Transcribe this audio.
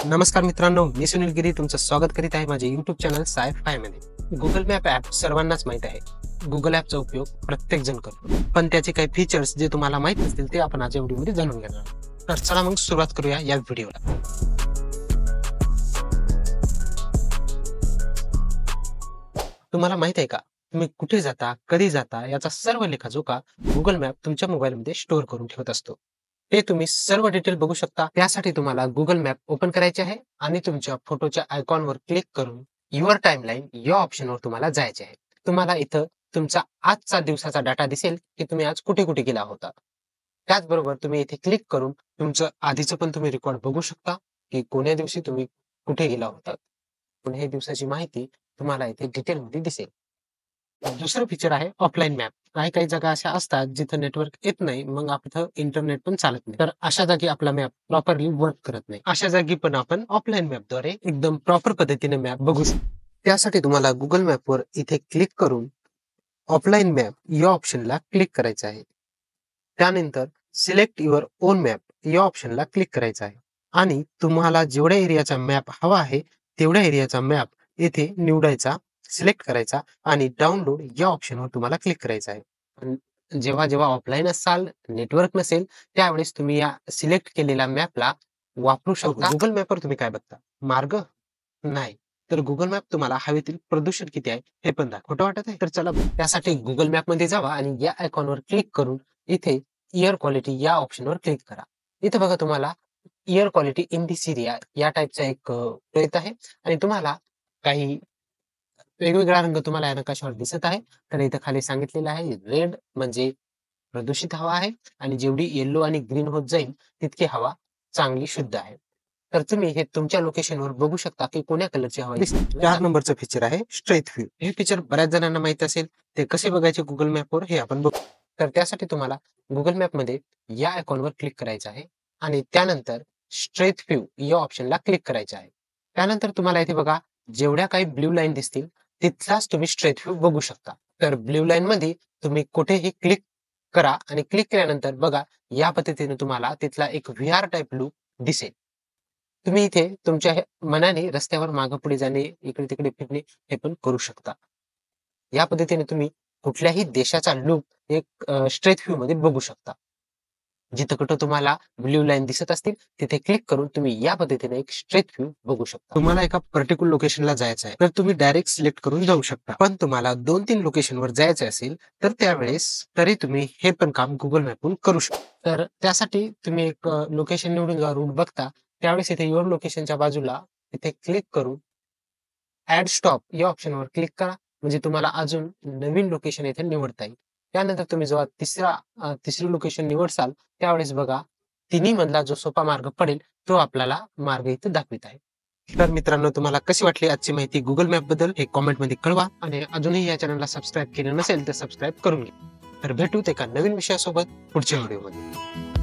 नमस्कार मित्रांनो, मी सुनील गिरी तुमचं स्वागत करीत आहे माझ्या YouTube चॅनल साय-फाय मध्ये. गुगल मॅप ॲप सर्वांनाच माहित आहे. गुगल ॲपचा उपयोग प्रत्येक जण करतो. पण त्याचे काही फीचर्स जे तुम्हाला माहित नसतील ते आपण आज या व्हिडिओमध्ये जाणून घेणार आहोत. तर चला मग सुरुवात करूया या व्हिडिओला. तुम्हाला माहित आहे का? तुम्ही कुठे जाता, कधी जाता याचा सर्व लेखाजोखा गुगल मॅप तुमच्या मोबाईलमध्ये स्टोअर करून ठेवत असतो. ते तुम्ही सर्व डिटेल बघू शकता. त्यासाठी तुम्हाला गुगल मॅप ओपन करायचे आहे आणि तुमच्या फोटोच्या आयकॉनवर क्लिक करून युअर टाइमलाईन या ऑप्शनवर तुम्हाला जायचे आहे. तुम्हाला इथं तुमचा आजचा दिवसाचा डाटा दिसेल की तुम्ही आज कुठे-कुठे गेला होता. त्याचबरोबर तुम्ही इथे क्लिक करून तुमचं आधीचं पण तुम्ही रेकॉर्ड बघू शकता की कोण्या दिवशी तुम्ही कुठे गेला होता. कोण्या दिवसाची माहिती तुम्हाला इथे डिटेलमध्ये दिसेल. दुसरं फीचर आहे ऑफलाईन मॅप. काही-काही जागा अशा असतात जिथं नेटवर्क येत नाही, मग तिथं इंटरनेट पण चालत नाही. तर अशा जागी आपला मॅप प्रॉपरली वर्क करत नाही. अशा जागी पण आपण ऑफलाईन मॅपद्वारे एकदम प्रॉपर पद्धतीने मॅप बघू शकतो. त्यासाठी तुम्हाला गुगल मॅपवर इथे क्लिक करून ऑफलाईन मॅप या ऑप्शनला क्लिक करायचं आहे. त्यानंतर सिलेक्ट युअर ओन मॅप या ऑप्शनला क्लिक करायचं आहे आणि तुम्हाला जेवढ्या एरियाचा मॅप हवा आहे तेवढ्या एरियाचा मॅप येथे निवडायचा, सिलेक्ट करायचा आणि डाउनलोड या ऑप्शनवर तुम्हाला क्लिक करायचं आहे. जेव्हा जेव्हा ऑफलाईन असाल, नेटवर्क नसेल, त्यावेळेस तुम्ही या सिलेक्ट केलेल्या मॅपला वापरू शकता. गुगल मॅपवर तुम्ही काय बघता? मार्ग? नाही. तर गुगल मॅप तुम्हाला हवेतील प्रदूषण किती आहे हे पण दाखवतो. खोटं वाटत आहे? तर चला त्यासाठी गुगल मॅपमध्ये जावा आणि या आयकॉनवर क्लिक करून इथे एअर क्वालिटी या ऑप्शनवर क्लिक करा. इथे बघा तुम्हाला air quality in this area या टाईपचा एक येत आहे आणि तुम्हाला काही वेगवेगळा रंग तुम्हाला या नकाशावर दिसत आहे. तर इथं खाली सांगितलेलं आहे रेड म्हणजे प्रदूषित हवा आहे आणि जेवढी येलो आणि ग्रीन होत जाईल तितकी हवा चांगली शुद्ध आहे. तर तुम्ही हे तुमच्या लोकेशनवर बघू शकता की कोण्या कलरची हवा दिसते. 4 नंबरचं फीचर आहे स्ट्रेट व्ह्यू. हे फीचर बऱ्याच जणांना माहित असेल. ते कसे बघायचे गुगल मॅपवर हे आपण बघू. तर त्यासाठी तुम्हाला गुगल मॅपमध्ये या आयकॉनवर क्लिक करायचं आहे आणि त्यानंतर स्ट्रेट व्ह्यू या ऑप्शनला क्लिक करायचं आहे. त्यानंतर तुम्हाला इथे बघा जेवढ्या काही ब्लू लाईन दिसतील तिथलाच तुम्ही स्ट्रेट व्ह्यू बघू शकता. तर ब्लू लाईन मध्ये तुम्ही कुठेही क्लिक करा आणि क्लिक केल्यानंतर बघा या पद्धतीने तुम्हाला तिथला एक व्हीआर टाइप लूक दिसेल. तुम्ही इथे तुमच्या मनाने रस्त्यावर मागे पुढे जाणे, इकडे तिकडे फिरणे हे पण करू शकता. या पद्धतीने तुम्ही कुठल्याही देशाचा लूक एक स्ट्रेट व्ह्यू मध्ये बघू शकता. जिथं कुठं तुम्हाला ब्लू लाईन दिसत असतील तिथे क्लिक करून तुम्ही या पद्धतीने एक स्ट्रेट व्ह्यू बघू शकता. तुम्हाला एका पर्टिक्युलर लोकेशनला जायचं आहे तर तुम्ही डायरेक्ट सिलेक्ट करून जाऊ शकता. पण तुम्हाला 2-3 लोकेशनवर जायचं असेल तर त्यावेळेस तरी तुम्ही हे पण काम गुगल मॅपवरून करू शकता. तर त्यासाठी तुम्ही एक लोकेशन निवडून जेव्हा रूट बघता त्यावेळेस इथे युअर लोकेशनच्या बाजूला इथे क्लिक करून ऍड स्टॉप या ऑप्शनवर क्लिक करा. म्हणजे तुम्हाला अजून नवीन लोकेशन इथे निवडता येईल. त्यानंतर तुम्ही जेव्हा तिसरी लोकेशन निवडसाल त्यावेळेस बघा तिन्ही मधला जो सोपा मार्ग पडेल तो आपल्याला मार्ग इथे दाखवित आहे. तर मित्रांनो तुम्हाला कशी वाटली आजची माहिती गुगल मॅप बद्दल हे कॉमेंटमध्ये कळवा आणि अजूनही या चॅनलला सबस्क्राईब केलं नसेल तर सबस्क्राईब करून घ्या. तर भेटूत एका नवीन विषयासोबत पुढच्या व्हिडिओमध्ये.